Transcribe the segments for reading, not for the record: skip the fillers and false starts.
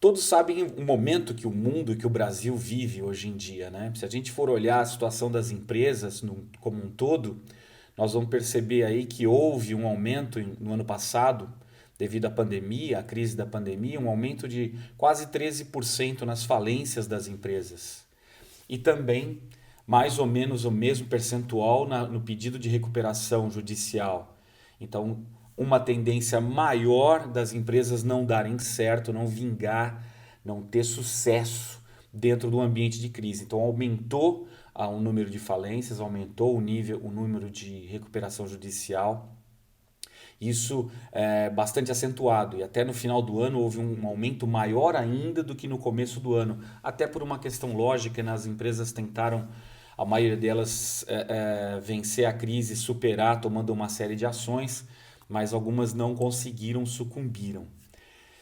Todos sabem o momento que o mundo, que o Brasil vive hoje em dia, né? Se a gente for olhar a situação das empresas como um todo, nós vamos perceber aí que houve um aumento no ano passado, devido à pandemia, à crise da pandemia, um aumento de quase 13% nas falências das empresas. E também mais ou menos o mesmo percentual no pedido de recuperação judicial. Então, uma tendência maior das empresas não darem certo, não vingar, não ter sucesso dentro do ambiente de crise. Então, aumentou o número de falências, aumentou o número de recuperação judicial. Isso é bastante acentuado e até no final do ano houve um aumento maior ainda do que no começo do ano, até por uma questão lógica, né? As empresas tentaram, a maioria delas, vencer a crise, superar, tomando uma série de ações, mas algumas não conseguiram, sucumbiram.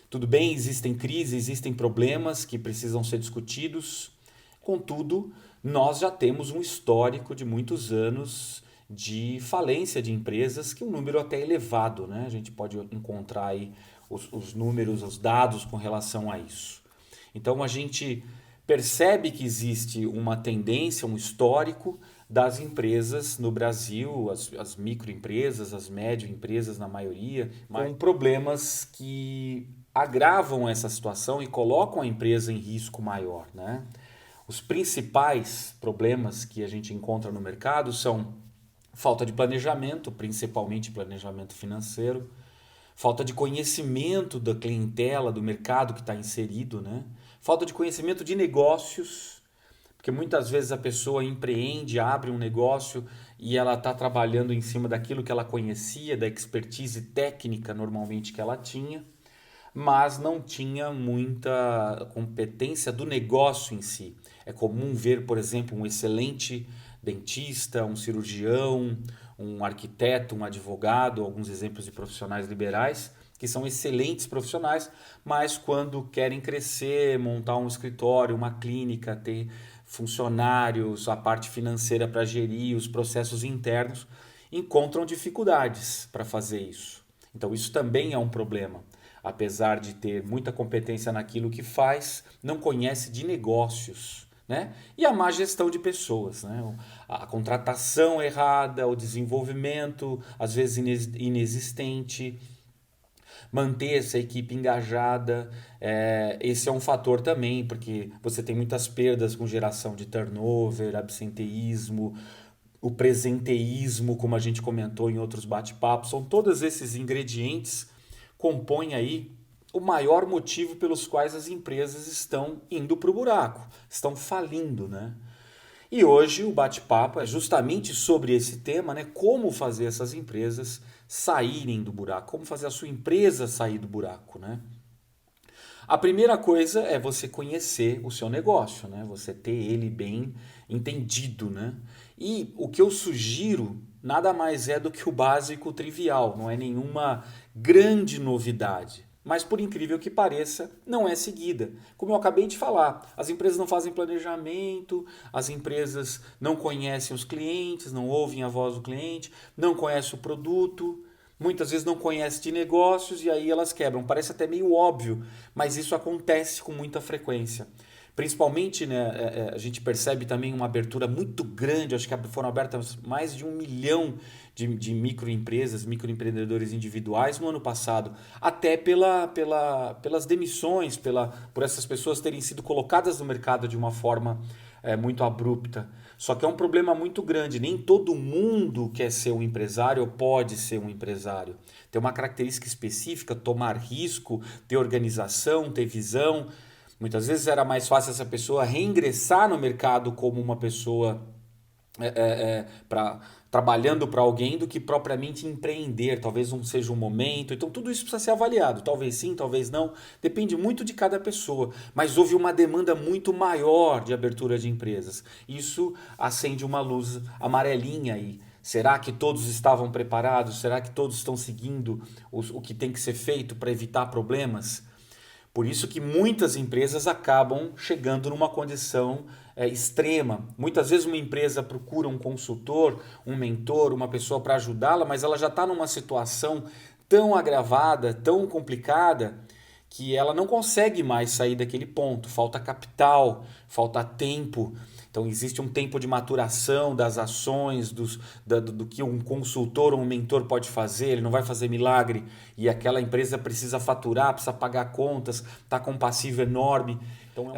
Tudo bem, existem crises, existem problemas que precisam ser discutidos, contudo, nós já temos um histórico de muitos anos de falência de empresas, que é um número até elevado, né? A gente pode encontrar aí os números, os dados com relação a isso. Então a gente percebe que existe uma tendência, um histórico das empresas no Brasil, as microempresas, as médio empresas na maioria, com problemas que agravam essa situação e colocam a empresa em risco maior, né? Os principais problemas que a gente encontra no mercado são falta de planejamento, principalmente planejamento financeiro, falta de conhecimento da clientela, do mercado que está inserido, né? Falta de conhecimento de negócios, porque muitas vezes a pessoa empreende, abre um negócio e ela está trabalhando em cima daquilo que ela conhecia, da expertise técnica normalmente que ela tinha, mas não tinha muita competência do negócio em si. É comum ver, por exemplo, um excelente dentista, um cirurgião, um arquiteto, um advogado, alguns exemplos de profissionais liberais, que são excelentes profissionais, mas quando querem crescer, montar um escritório, uma clínica, ter funcionários, a parte financeira para gerir, os processos internos, encontram dificuldades para fazer isso. Então, isso também é um problema. Apesar de ter muita competência naquilo que faz, não conhece de negócios, né? E a má gestão de pessoas, né? A contratação errada, o desenvolvimento, às vezes inexistente, manter essa equipe engajada, esse é um fator também, porque você tem muitas perdas com geração de turnover, absenteísmo, o presenteísmo, como a gente comentou em outros bate-papos, são todos esses ingredientes compõem aí o maior motivo pelos quais as empresas estão indo para o buraco, estão falindo, né? E hoje o bate-papo é justamente sobre esse tema, né? Como fazer essas empresas saírem do buraco, como fazer a sua empresa sair do buraco, né? A primeira coisa é você conhecer o seu negócio, né? Você ter ele bem entendido, né? E o que eu sugiro nada mais é do que o básico trivial, não é nenhuma grande novidade. Mas por incrível que pareça, não é seguida. Como eu acabei de falar, as empresas não fazem planejamento, as empresas não conhecem os clientes, não ouvem a voz do cliente, não conhecem o produto, muitas vezes não conhecem de negócios e aí elas quebram. Parece até meio óbvio, mas isso acontece com muita frequência. Principalmente, né, a gente percebe também uma abertura muito grande, acho que foram abertas mais de 1 milhão de microempresas, microempreendedores individuais no ano passado, até pelas demissões, por essas pessoas terem sido colocadas no mercado de uma forma muito abrupta. Só que é um problema muito grande, nem todo mundo quer ser um empresário ou pode ser um empresário. Tem uma característica específica, tomar risco, ter organização, ter visão. Muitas vezes era mais fácil essa pessoa reingressar no mercado como uma pessoa trabalhando para alguém do que propriamente empreender. Talvez não seja o momento. Então tudo isso precisa ser avaliado. Talvez sim, talvez não. Depende muito de cada pessoa. Mas houve uma demanda muito maior de abertura de empresas. Isso acende uma luz amarelinha aí. Será que todos estavam preparados? Será que todos estão seguindo o que tem que ser feito para evitar problemas? Por isso que muitas empresas acabam chegando numa condição extrema. Muitas vezes uma empresa procura um consultor, um mentor, uma pessoa para ajudá-la, mas ela já está numa situação tão agravada, tão complicada, que ela não consegue mais sair daquele ponto. Falta capital, falta tempo. Então existe um tempo de maturação das ações, do que um consultor ou um mentor pode fazer, ele não vai fazer milagre e aquela empresa precisa faturar, precisa pagar contas, está com um passivo enorme. Então,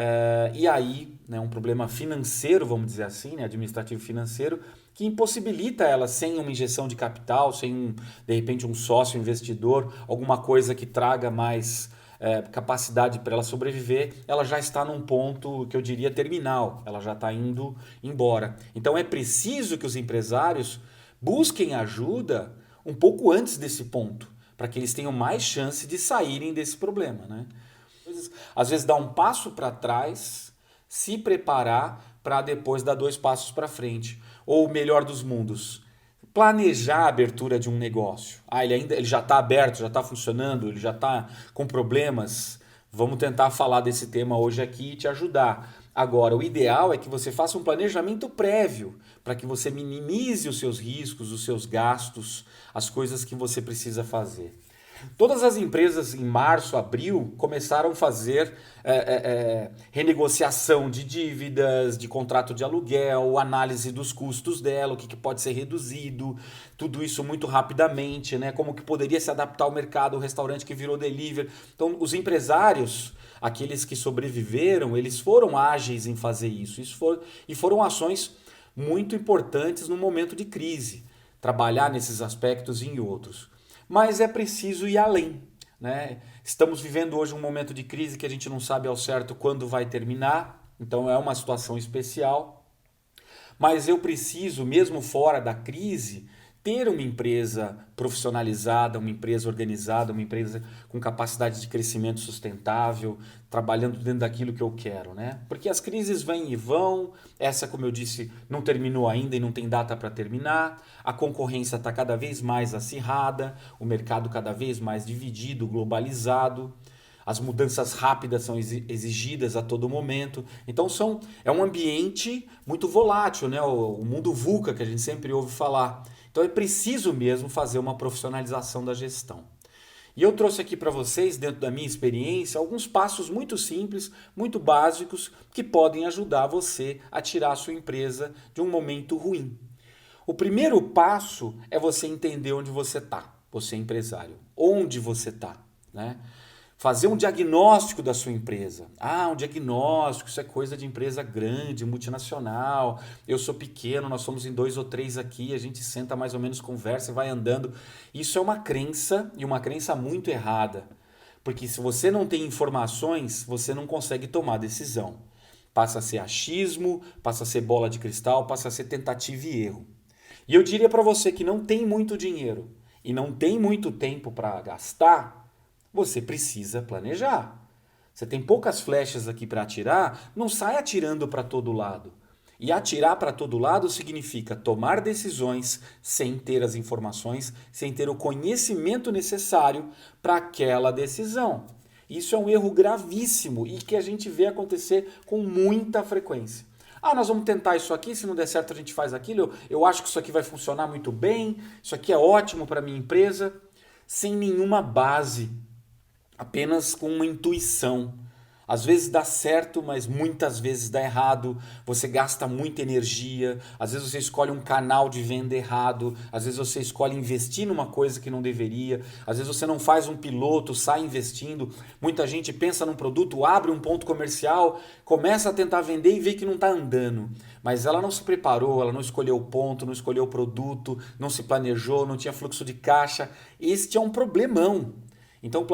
e aí, né, um problema financeiro, vamos dizer assim, né, administrativo financeiro, que impossibilita ela sem uma injeção de capital, sem de repente um sócio investidor, alguma coisa que traga mais capacidade para ela sobreviver, ela já está num ponto que eu diria terminal, ela já está indo embora. Então é preciso que os empresários busquem ajuda um pouco antes desse ponto, para que eles tenham mais chance de saírem desse problema, né? Às vezes dar um passo para trás, se preparar para depois dar 2 passos para frente. Ou o melhor dos mundos, planejar a abertura de um negócio. Ele já está aberto, já está funcionando, ele já está com problemas. Vamos tentar falar desse tema hoje aqui e te ajudar. Agora, o ideal é que você faça um planejamento prévio para que você minimize os seus riscos, os seus gastos, as coisas que você precisa fazer. Todas as empresas em março, abril, começaram a fazer renegociação de dívidas, de contrato de aluguel, análise dos custos dela, o que pode ser reduzido, tudo isso muito rapidamente, né? Como que poderia se adaptar ao mercado, o restaurante que virou delivery. Então, os empresários, aqueles que sobreviveram, eles foram ágeis em fazer isso. E foram ações muito importantes no momento de crise, trabalhar nesses aspectos e em outros. Mas é preciso ir além, né? Estamos vivendo hoje um momento de crise que a gente não sabe ao certo quando vai terminar, então é uma situação especial. Mas eu preciso, mesmo fora da crise, ter uma empresa profissionalizada, uma empresa organizada, uma empresa com capacidade de crescimento sustentável, trabalhando dentro daquilo que eu quero, né? Porque as crises vêm e vão, essa, como eu disse, não terminou ainda e não tem data para terminar, a concorrência está cada vez mais acirrada, o mercado cada vez mais dividido, globalizado, as mudanças rápidas são exigidas a todo momento. Então é um ambiente muito volátil, né? O mundo VUCA que a gente sempre ouve falar. Então é preciso mesmo fazer uma profissionalização da gestão. E eu trouxe aqui para vocês, dentro da minha experiência, alguns passos muito simples, muito básicos, que podem ajudar você a tirar a sua empresa de um momento ruim. O primeiro passo é você entender onde você está, você é empresário. Onde você está, né? Fazer um diagnóstico da sua empresa. Um diagnóstico, isso é coisa de empresa grande, multinacional. Eu sou pequeno, nós somos em 2 ou 3 aqui, a gente senta mais ou menos, conversa e vai andando. Isso é uma crença, e uma crença muito errada. Porque se você não tem informações, você não consegue tomar decisão. Passa a ser achismo, passa a ser bola de cristal, passa a ser tentativa e erro. E eu diria para você que não tem muito dinheiro e não tem muito tempo para gastar, você precisa planejar. Você tem poucas flechas aqui para atirar, não sai atirando para todo lado. E atirar para todo lado significa tomar decisões sem ter as informações, sem ter o conhecimento necessário para aquela decisão. Isso é um erro gravíssimo e que a gente vê acontecer com muita frequência. Nós vamos tentar isso aqui, se não der certo a gente faz aquilo, eu acho que isso aqui vai funcionar muito bem, isso aqui é ótimo para a minha empresa, sem nenhuma base, apenas com uma intuição. Às vezes dá certo, mas muitas vezes dá errado. Você gasta muita energia. Às vezes você escolhe um canal de venda errado. Às vezes você escolhe investir numa coisa que não deveria. Às vezes você não faz um piloto, sai investindo. Muita gente pensa num produto, abre um ponto comercial, começa a tentar vender e vê que não está andando. Mas ela não se preparou, ela não escolheu o ponto, não escolheu o produto, não se planejou, não tinha fluxo de caixa. Este é um problemão. Então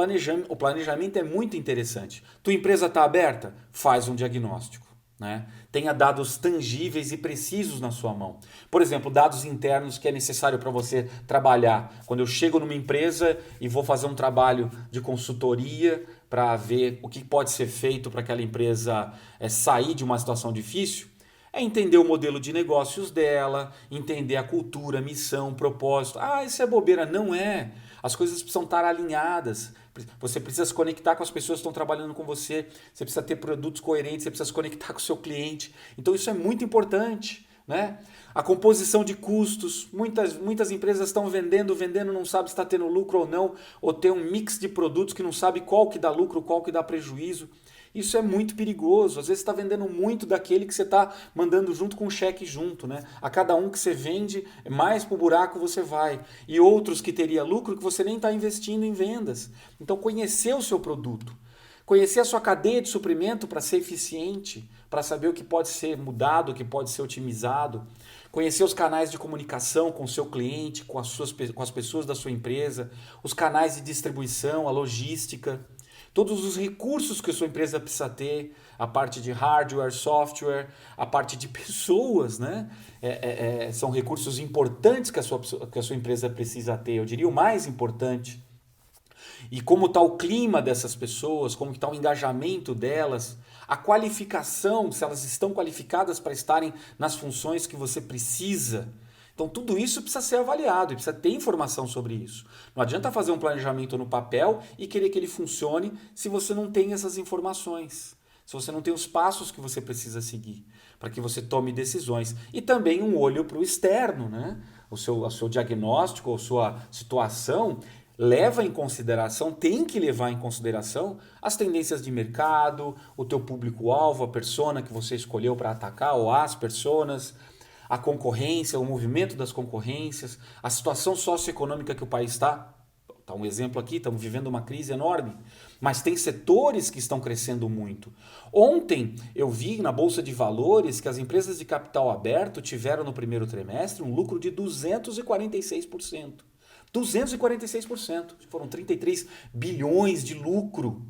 o planejamento é muito interessante. Tua empresa está aberta? Faz um diagnóstico, né? Tenha dados tangíveis e precisos na sua mão. Por exemplo, dados internos que é necessário para você trabalhar. Quando eu chego numa empresa e vou fazer um trabalho de consultoria para ver o que pode ser feito para aquela empresa sair de uma situação difícil, é entender o modelo de negócios dela, entender a cultura, a missão, o propósito. Isso é bobeira. Não é. As coisas precisam estar alinhadas. Você precisa se conectar com as pessoas que estão trabalhando com você. Você precisa ter produtos coerentes, você precisa se conectar com o seu cliente. Então isso é muito importante. né? A composição de custos, muitas empresas estão vendendo, não sabe se está tendo lucro ou não, ou tem um mix de produtos que não sabe qual que dá lucro, qual que dá prejuízo. Isso é muito perigoso. Às vezes você está vendendo muito daquele que você está mandando junto com o cheque junto, né? A cada um que você vende, mais para o buraco você vai. E outros que teria lucro que você nem está investindo em vendas. Então conhecer o seu produto. Conhecer a sua cadeia de suprimento para ser eficiente, para saber o que pode ser mudado, o que pode ser otimizado. Conhecer os canais de comunicação com o seu cliente, com as pessoas da sua empresa, os canais de distribuição, a logística, todos os recursos que a sua empresa precisa ter, a parte de hardware, software, a parte de pessoas, né? São recursos importantes que a sua empresa precisa ter, eu diria o mais importante. E como está o clima dessas pessoas, como está o engajamento delas, a qualificação, se elas estão qualificadas para estarem nas funções que você precisa. Então tudo isso precisa ser avaliado e precisa ter informação sobre isso. Não adianta fazer um planejamento no papel e querer que ele funcione se você não tem essas informações. Se você não tem os passos que você precisa seguir para que você tome decisões. E também um olho para o externo, né? O seu diagnóstico, a sua situação leva em consideração, tem que levar em consideração as tendências de mercado, o teu público-alvo, a persona que você escolheu para atacar ou as personas, a concorrência, o movimento das concorrências, a situação socioeconômica que o país está. Está um exemplo aqui, estamos vivendo uma crise enorme, mas tem setores que estão crescendo muito. Ontem eu vi na Bolsa de Valores que as empresas de capital aberto tiveram no primeiro trimestre um lucro de 246%. 246%. Foram 33 bilhões de lucro.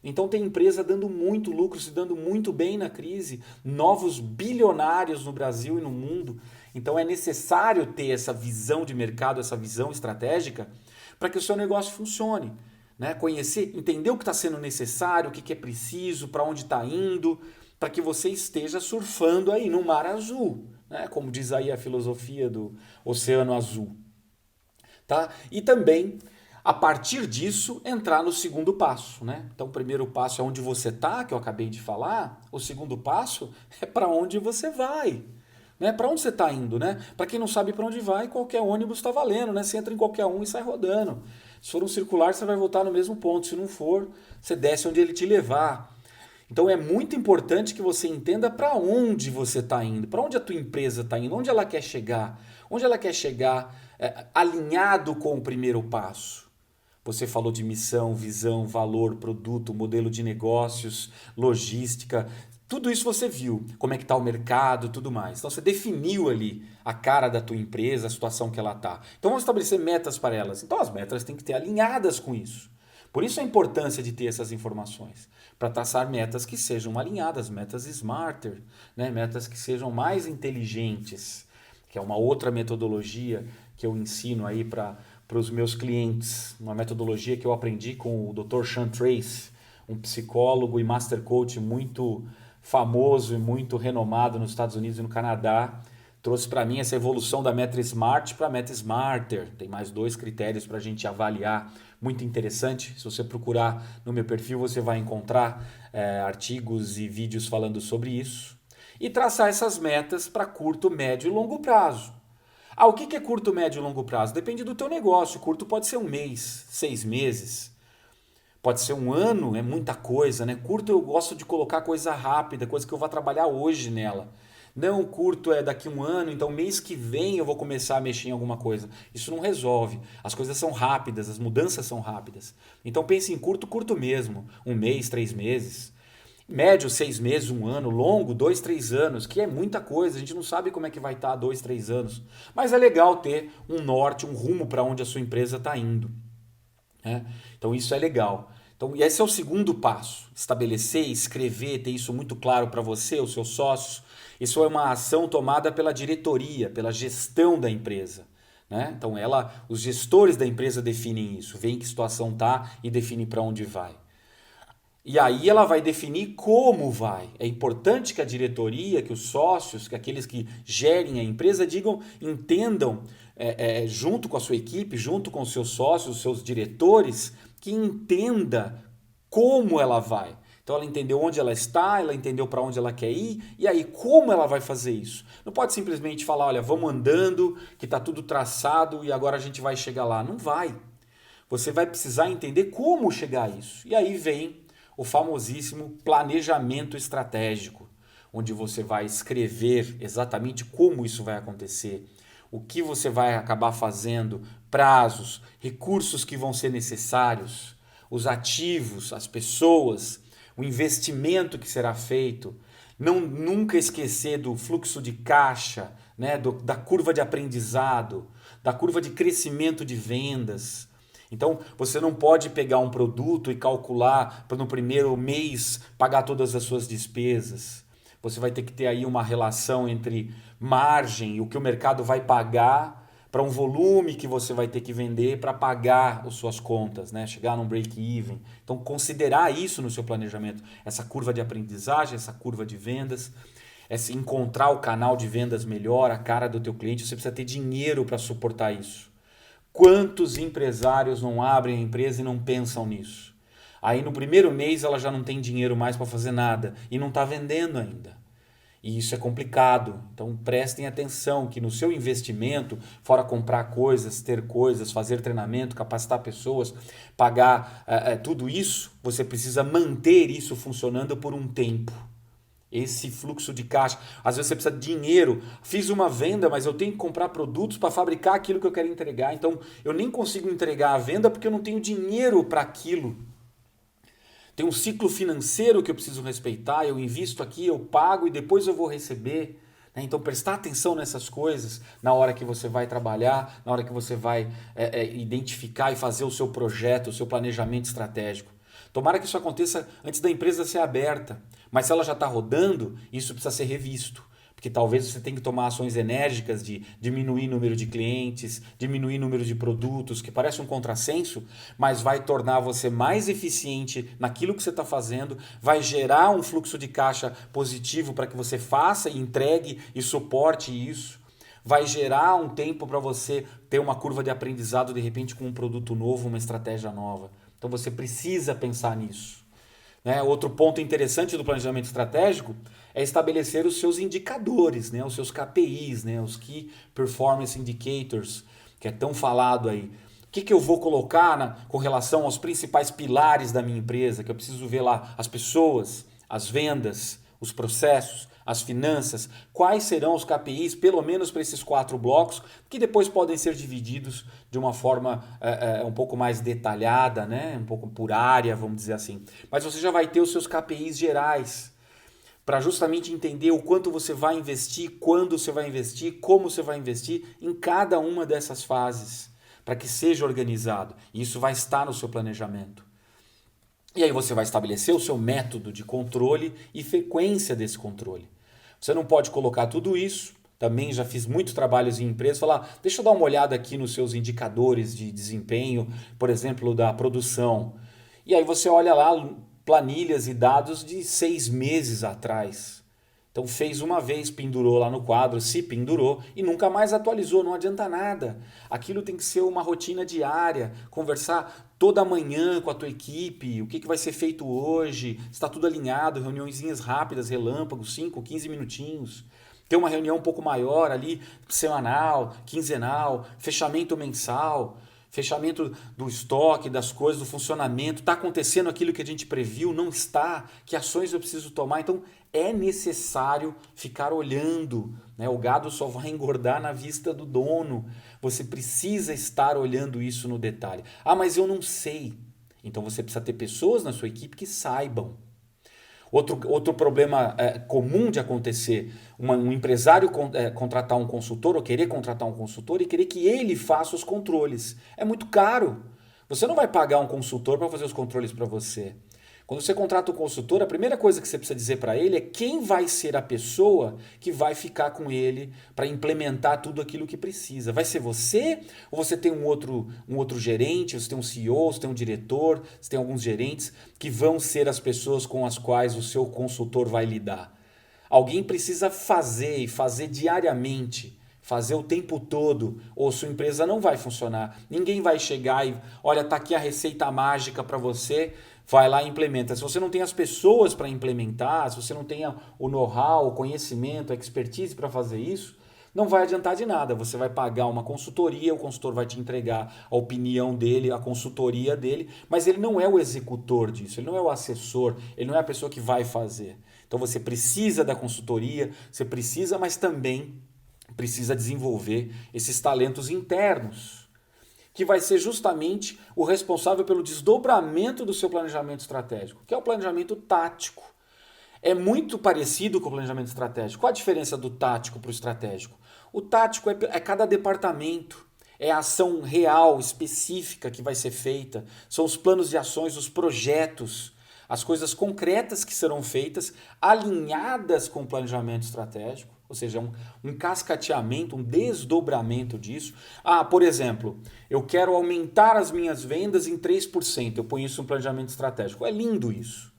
Então tem empresa dando muito lucro, se dando muito bem na crise, novos bilionários no Brasil e no mundo. Então é necessário ter essa visão de mercado, essa visão estratégica para que o seu negócio funcione. Né? Conhecer, entender o que está sendo necessário, o que é preciso, para onde está indo, para que você esteja surfando aí no mar azul, né? Como diz aí a filosofia do oceano azul. Tá? E também, a partir disso, entrar no segundo passo. Né? Então, o primeiro passo é onde você está, que eu acabei de falar. O segundo passo é para onde você vai. Né? Para onde você está indo? Né? Para quem não sabe para onde vai, qualquer ônibus está valendo. Né? Você entra em qualquer um e sai rodando. Se for um circular, você vai voltar no mesmo ponto. Se não for, você desce onde ele te levar. Então é muito importante que você entenda para onde você está indo, para onde a tua empresa está indo, onde ela quer chegar. Onde ela quer chegar alinhado com o primeiro passo. Você falou de missão, visão, valor, produto, modelo de negócios, logística, tudo isso você viu, como é que está o mercado, tudo mais. Então você definiu ali a cara da tua empresa, a situação que ela está. Então vamos estabelecer metas para elas. Então as metas têm que estar alinhadas com isso. Por isso a importância de ter essas informações, para traçar metas que sejam alinhadas, metas smarter, né? Metas que sejam mais inteligentes, que é uma outra metodologia que eu ensino aí para os meus clientes, uma metodologia que eu aprendi com o Dr. Sean Trace, um psicólogo e master coach muito famoso e muito renomado nos Estados Unidos e no Canadá. Trouxe para mim essa evolução da meta Smart para a meta Smarter. Tem mais 2 critérios para a gente avaliar, muito interessante. Se você procurar no meu perfil, você vai encontrar artigos e vídeos falando sobre isso. E traçar essas metas para curto, médio e longo prazo. O que é curto, médio e longo prazo? Depende do teu negócio. Curto pode ser 1 mês, 6 meses, pode ser 1 ano, é muita coisa, né? Curto eu gosto de colocar coisa rápida, coisa que eu vou trabalhar hoje nela. Não, curto é daqui 1 ano, então mês que vem eu vou começar a mexer em alguma coisa. Isso não resolve. As coisas são rápidas, as mudanças são rápidas. Então pense em curto, curto mesmo. 1 mês, 3 meses. Médio, 6 meses, 1 ano. Longo, 2, 3 anos, que é muita coisa. A gente não sabe como é que vai estar 2, 3 anos. Mas é legal ter um norte, um rumo para onde a sua empresa está indo. Né? Então isso é legal. Então esse é o segundo passo. Estabelecer, escrever, ter isso muito claro para você, os seus sócios. Isso é uma ação tomada pela diretoria, pela gestão da empresa. Né? Então os gestores da empresa definem isso, veem que situação está e definem para onde vai. E aí ela vai definir como vai. É importante que a diretoria, que os sócios, que aqueles que gerem a empresa entendam, junto com a sua equipe, junto com os seus sócios, os seus diretores, que entenda como ela vai. Então ela entendeu onde ela está, ela entendeu para onde ela quer ir, e aí como ela vai fazer isso? Não pode simplesmente falar, olha, vamos andando, que está tudo traçado e agora a gente vai chegar lá. Não vai. Você vai precisar entender como chegar a isso. E aí vem o famosíssimo planejamento estratégico, onde você vai escrever exatamente como isso vai acontecer, o que você vai acabar fazendo, prazos, recursos que vão ser necessários, os ativos, as pessoas, o investimento que será feito. Não nunca esquecer do fluxo de caixa, né, da curva de aprendizado, da curva de crescimento de vendas. Então, você não pode pegar um produto e calcular para no primeiro mês pagar todas as suas despesas. Você vai ter que ter aí uma relação entre margem e o que o mercado vai pagar para um volume que você vai ter que vender para pagar as suas contas, né? Chegar num break-even. Então, considerar isso no seu planejamento. Essa curva de aprendizagem, essa curva de vendas, encontrar o canal de vendas melhor, a cara do teu cliente. Você precisa ter dinheiro para suportar isso. Quantos empresários não abrem a empresa e não pensam nisso? Aí no primeiro mês ela já não tem dinheiro mais para fazer nada e não está vendendo ainda. E isso é complicado. Então prestem atenção que no seu investimento, fora comprar coisas, ter coisas, fazer treinamento, capacitar pessoas, pagar tudo isso, você precisa manter isso funcionando por um tempo. Esse fluxo de caixa. Às vezes você precisa de dinheiro. Fiz uma venda, mas eu tenho que comprar produtos para fabricar aquilo que eu quero entregar. Então eu nem consigo entregar a venda porque eu não tenho dinheiro para aquilo. Tem um ciclo financeiro que eu preciso respeitar. Eu invisto aqui, eu pago e depois eu vou receber. Então prestar atenção nessas coisas na hora que você vai trabalhar, na hora que você vai identificar e fazer o seu projeto, o seu planejamento estratégico. Tomara que isso aconteça antes da empresa ser aberta. Mas se ela já está rodando, isso precisa ser revisto. Porque talvez você tenha que tomar ações enérgicas de diminuir o número de clientes, diminuir o número de produtos, que parece um contrassenso, mas vai tornar você mais eficiente naquilo que você está fazendo, vai gerar um fluxo de caixa positivo para que você faça e entregue e suporte isso. Vai gerar um tempo para você ter uma curva de aprendizado de repente com um produto novo, uma estratégia nova. Então você precisa pensar nisso. Outro ponto interessante do planejamento estratégico é estabelecer os seus indicadores, os seus KPIs, os Key Performance Indicators, que é tão falado aí. O que eu vou colocar com relação aos principais pilares da minha empresa, que eu preciso ver lá as pessoas, as vendas, os processos, as finanças, quais serão os KPIs, pelo menos para esses 4 blocos, que depois podem ser divididos de uma forma um pouco mais detalhada, um pouco por área, vamos dizer assim. Mas você já vai ter os seus KPIs gerais, para justamente entender o quanto você vai investir, quando você vai investir, como você vai investir em cada uma dessas fases, para que seja organizado. E isso vai estar no seu planejamento. E aí você vai estabelecer o seu método de controle e frequência desse controle. Você não pode colocar tudo isso, também já fiz muitos trabalhos em empresas, falar, deixa eu dar uma olhada aqui nos seus indicadores de desempenho, por exemplo, da produção. E aí você olha lá planilhas e dados de 6 meses atrás. Então fez uma vez, pendurou lá no quadro, se pendurou e nunca mais atualizou, não adianta nada. Aquilo tem que ser uma rotina diária, conversar toda manhã com a tua equipe, o que vai ser feito hoje, está tudo alinhado, reuniõezinhas rápidas, relâmpagos, 5, 15 minutinhos. Ter uma reunião um pouco maior ali, semanal, quinzenal, fechamento mensal, fechamento do estoque, das coisas, do funcionamento. Está acontecendo aquilo que a gente previu? Não está? Que ações eu preciso tomar? Então é necessário ficar olhando. O gado só vai engordar na vista do dono. Você precisa estar olhando isso no detalhe. Ah, mas eu não sei. Então você precisa ter pessoas na sua equipe que saibam. Outro problema comum de acontecer, um empresário contratar um consultor ou querer contratar um consultor e querer que ele faça os controles. É muito caro. Você não vai pagar um consultor para fazer os controles para você. Quando você contrata um consultor, a primeira coisa que você precisa dizer para ele é quem vai ser a pessoa que vai ficar com ele para implementar tudo aquilo que precisa. Vai ser você ou você tem um outro gerente, você tem um CEO, você tem um diretor, você tem alguns gerentes que vão ser as pessoas com as quais o seu consultor vai lidar? Alguém precisa fazer e fazer diariamente. Fazer o tempo todo, ou sua empresa não vai funcionar. Ninguém vai chegar e, olha, tá aqui a receita mágica para você, vai lá e implementa. Se você não tem as pessoas para implementar, se você não tem o know-how, o conhecimento, a expertise para fazer isso, não vai adiantar de nada. Você vai pagar uma consultoria, o consultor vai te entregar a opinião dele, a consultoria dele, mas ele não é o executor disso, ele não é o assessor, ele não é a pessoa que vai fazer. Então você precisa da consultoria, você precisa, mas também precisa desenvolver esses talentos internos, que vai ser justamente o responsável pelo desdobramento do seu planejamento estratégico, que é o planejamento tático. É muito parecido com o planejamento estratégico. Qual a diferença do tático para o estratégico? O tático é cada departamento, é a ação real, específica que vai ser feita, são os planos de ações, os projetos, as coisas concretas que serão feitas, alinhadas com o planejamento estratégico, ou seja, um cascateamento, um desdobramento disso. Por exemplo, eu quero aumentar as minhas vendas em 3%, eu ponho isso no planejamento estratégico. É lindo isso.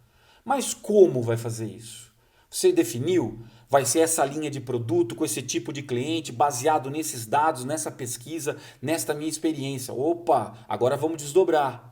Mas como vai fazer isso? Você definiu? Vai ser essa linha de produto com esse tipo de cliente, baseado nesses dados, nessa pesquisa, nesta minha experiência. Opa, agora vamos desdobrar.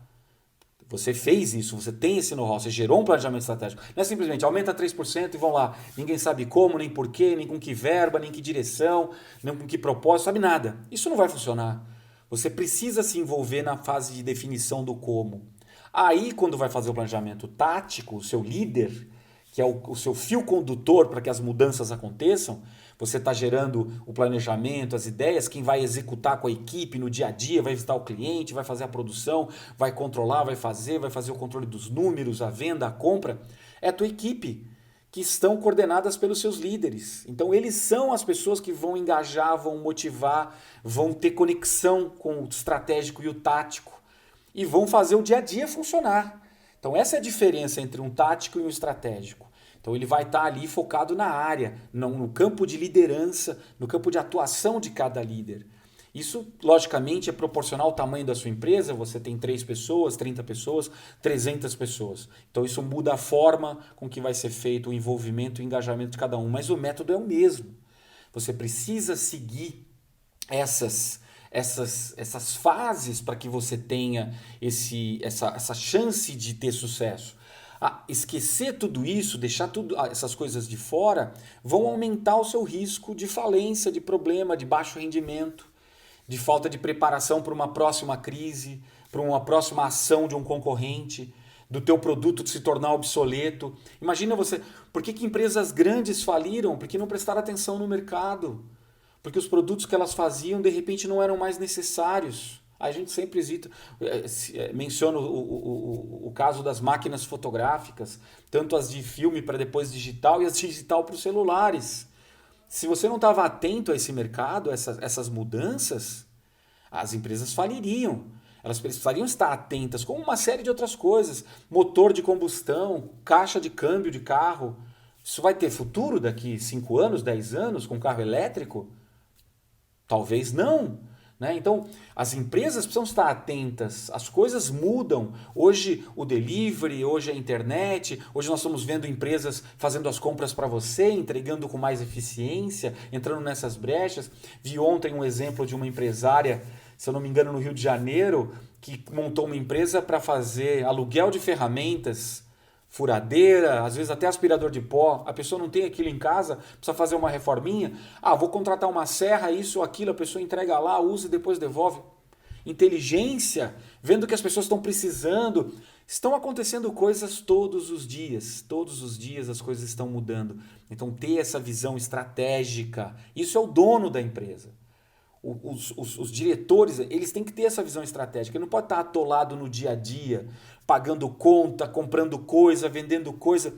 Você fez isso, você tem esse know-how, você gerou um planejamento estratégico. Não é simplesmente aumenta 3% e vão lá. Ninguém sabe como, nem porquê, nem com que verba, nem que direção, nem com que propósito, sabe nada. Isso não vai funcionar. Você precisa se envolver na fase de definição do como. Aí, quando vai fazer o planejamento tático, o seu líder, que é o seu fio condutor para que as mudanças aconteçam, você está gerando o planejamento, as ideias, quem vai executar com a equipe no dia a dia, vai visitar o cliente, vai fazer a produção, vai controlar, vai fazer o controle dos números, a venda, a compra, é a tua equipe, que estão coordenadas pelos seus líderes. Então eles são as pessoas que vão engajar, vão motivar, vão ter conexão com o estratégico e o tático e vão fazer o dia a dia funcionar. Então essa é a diferença entre um tático e um estratégico. Então ele vai estar ali focado na área, no campo de liderança, no campo de atuação de cada líder. Isso, logicamente, é proporcional ao tamanho da sua empresa. Você tem 3 pessoas, 30 pessoas, 300 pessoas. Então isso muda a forma com que vai ser feito o envolvimento e o engajamento de cada um. Mas o método é o mesmo. Você precisa seguir essas fases para que você tenha essa chance de ter sucesso. Esquecer tudo isso, deixar essas coisas de fora, vão aumentar o seu risco de falência, de problema, de baixo rendimento, de falta de preparação para uma próxima crise, para uma próxima ação de um concorrente, do teu produto se tornar obsoleto. Imagina você, por que empresas grandes faliram? Porque não prestaram atenção no mercado. Porque os produtos que elas faziam, de repente, não eram mais necessários. A gente sempre menciona o caso das máquinas fotográficas, tanto as de filme para depois digital e as digital para os celulares. Se você não estava atento a esse mercado, essas mudanças, as empresas faliriam. Elas precisariam estar atentas, como uma série de outras coisas. Motor de combustão, caixa de câmbio de carro. Isso vai ter futuro daqui 5 anos, 10 anos com carro elétrico? Talvez não. Né? Então, as empresas precisam estar atentas, as coisas mudam. Hoje o delivery, hoje a internet, hoje nós estamos vendo empresas fazendo as compras para você, entregando com mais eficiência, entrando nessas brechas. Vi ontem um exemplo de uma empresária, se eu não me engano, no Rio de Janeiro, que montou uma empresa para fazer aluguel de ferramentas, furadeira, às vezes até aspirador de pó. A pessoa não tem aquilo em casa, precisa fazer uma reforminha. Vou contratar uma serra, isso ou aquilo, a pessoa entrega lá, usa e depois devolve. Inteligência, vendo que as pessoas estão precisando. Estão acontecendo coisas todos os dias as coisas estão mudando. Então ter essa visão estratégica, isso é o dono da empresa. Os diretores, eles têm que ter essa visão estratégica. Ele não pode estar atolado no dia a dia, pagando conta, comprando coisa, vendendo coisa,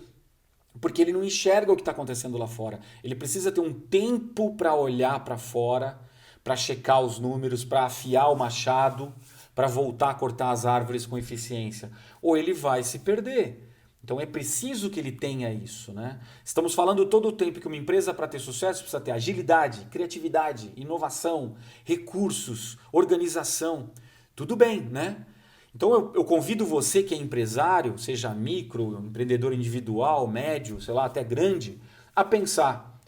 porque ele não enxerga o que está acontecendo lá fora. Ele precisa ter um tempo para olhar para fora, para checar os números, para afiar o machado, para voltar a cortar as árvores com eficiência. Ou ele vai se perder. Então é preciso que ele tenha isso, né? Estamos falando todo o tempo que uma empresa, para ter sucesso, precisa ter agilidade, criatividade, inovação, recursos, organização. Tudo bem, né? Então eu convido você que é empresário, seja micro, empreendedor individual, médio, sei lá, até grande, a pensar: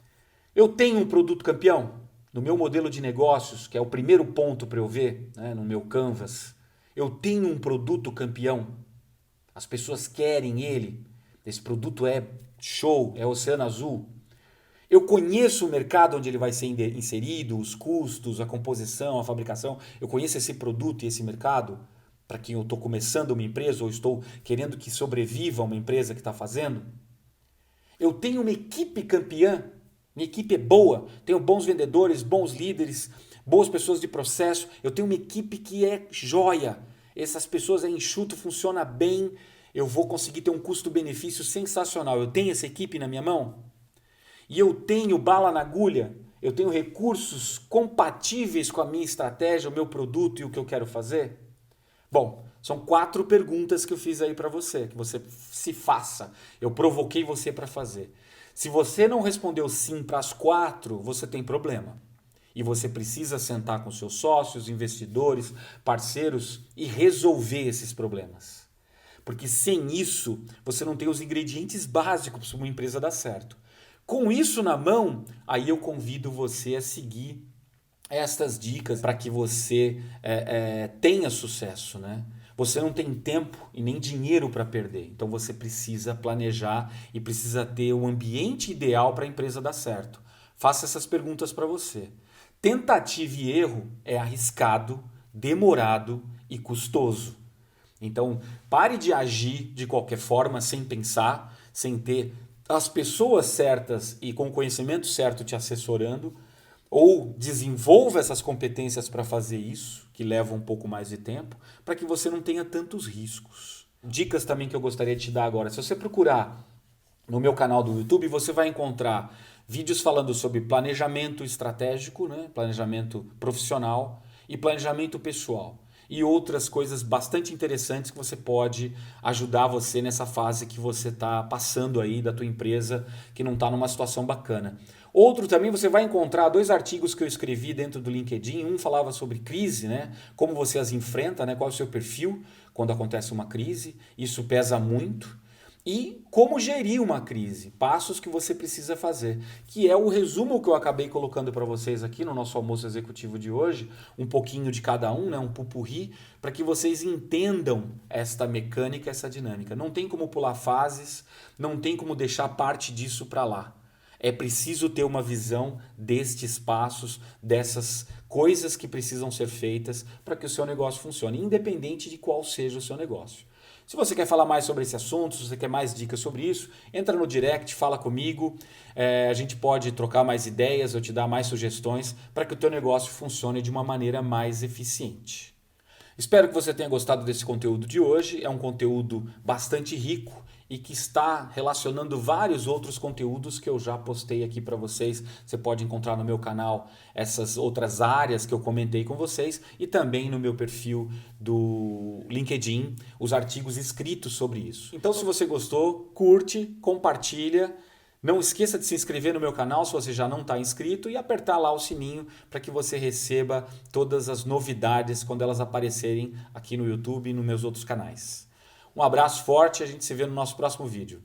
eu tenho um produto campeão no meu modelo de negócios, que é o primeiro ponto para eu ver, né, no meu Canvas. Eu tenho um produto campeão. As pessoas querem ele. Esse produto é show, é oceano azul. Eu conheço o mercado onde ele vai ser inserido, os custos, a composição, a fabricação. Eu conheço esse produto e esse mercado para quem eu estou começando uma empresa ou estou querendo que sobreviva uma empresa que está fazendo. Eu tenho uma equipe campeã, minha equipe é boa, tenho bons vendedores, bons líderes, boas pessoas de processo. Eu tenho uma equipe que é joia. Essas pessoas é enxuto, funciona bem. Eu vou conseguir ter um custo-benefício sensacional. Eu tenho essa equipe na minha mão? E eu tenho bala na agulha, eu tenho recursos compatíveis com a minha estratégia, o meu produto e o que eu quero fazer? Bom, são 4 perguntas que eu fiz aí para você, que você se faça. Eu provoquei você para fazer. Se você não respondeu sim para as 4, você tem problema. E você precisa sentar com seus sócios, investidores, parceiros e resolver esses problemas. Porque sem isso, você não tem os ingredientes básicos para uma empresa dar certo. Com isso na mão, aí eu convido você a seguir estas dicas para que você tenha sucesso, né? Você não tem tempo e nem dinheiro para perder, então você precisa planejar e precisa ter o ambiente ideal para a empresa dar certo. Faça essas perguntas para você. Tentativa e erro é arriscado, demorado e custoso. Então, pare de agir de qualquer forma, sem pensar, sem ter as pessoas certas e com o conhecimento certo te assessorando, ou desenvolva essas competências para fazer isso, que leva um pouco mais de tempo, para que você não tenha tantos riscos. Dicas também que eu gostaria de te dar agora. Se você procurar no meu canal do YouTube, você vai encontrar vídeos falando sobre planejamento estratégico, né? Planejamento profissional e planejamento pessoal. E outras coisas bastante interessantes que você pode ajudar você nessa fase que você está passando aí da tua empresa, que não está numa situação bacana. Outro também, você vai encontrar 2 artigos que eu escrevi dentro do LinkedIn. Um falava sobre crise, né? Como você as enfrenta, né? Qual é o seu perfil quando acontece uma crise. Isso pesa muito. E como gerir uma crise, passos que você precisa fazer, que é o resumo que eu acabei colocando para vocês aqui no nosso almoço executivo de hoje, um pouquinho de cada um, né, um pupurri, para que vocês entendam esta mecânica, essa dinâmica. Não tem como pular fases, não tem como deixar parte disso para lá. É preciso ter uma visão destes passos, dessas coisas que precisam ser feitas para que o seu negócio funcione, independente de qual seja o seu negócio. Se você quer falar mais sobre esse assunto, se você quer mais dicas sobre isso, entra no direct, fala comigo, a gente pode trocar mais ideias, eu te dar mais sugestões para que o teu negócio funcione de uma maneira mais eficiente. Espero que você tenha gostado desse conteúdo de hoje, é um conteúdo bastante rico e que está relacionando vários outros conteúdos que eu já postei aqui para vocês. Você pode encontrar no meu canal essas outras áreas que eu comentei com vocês e também no meu perfil do LinkedIn, os artigos escritos sobre isso. Então, se você gostou, curte, compartilha. Não esqueça de se inscrever no meu canal se você já não está inscrito e apertar lá o sininho para que você receba todas as novidades quando elas aparecerem aqui no YouTube e nos meus outros canais. Um abraço forte e a gente se vê no nosso próximo vídeo.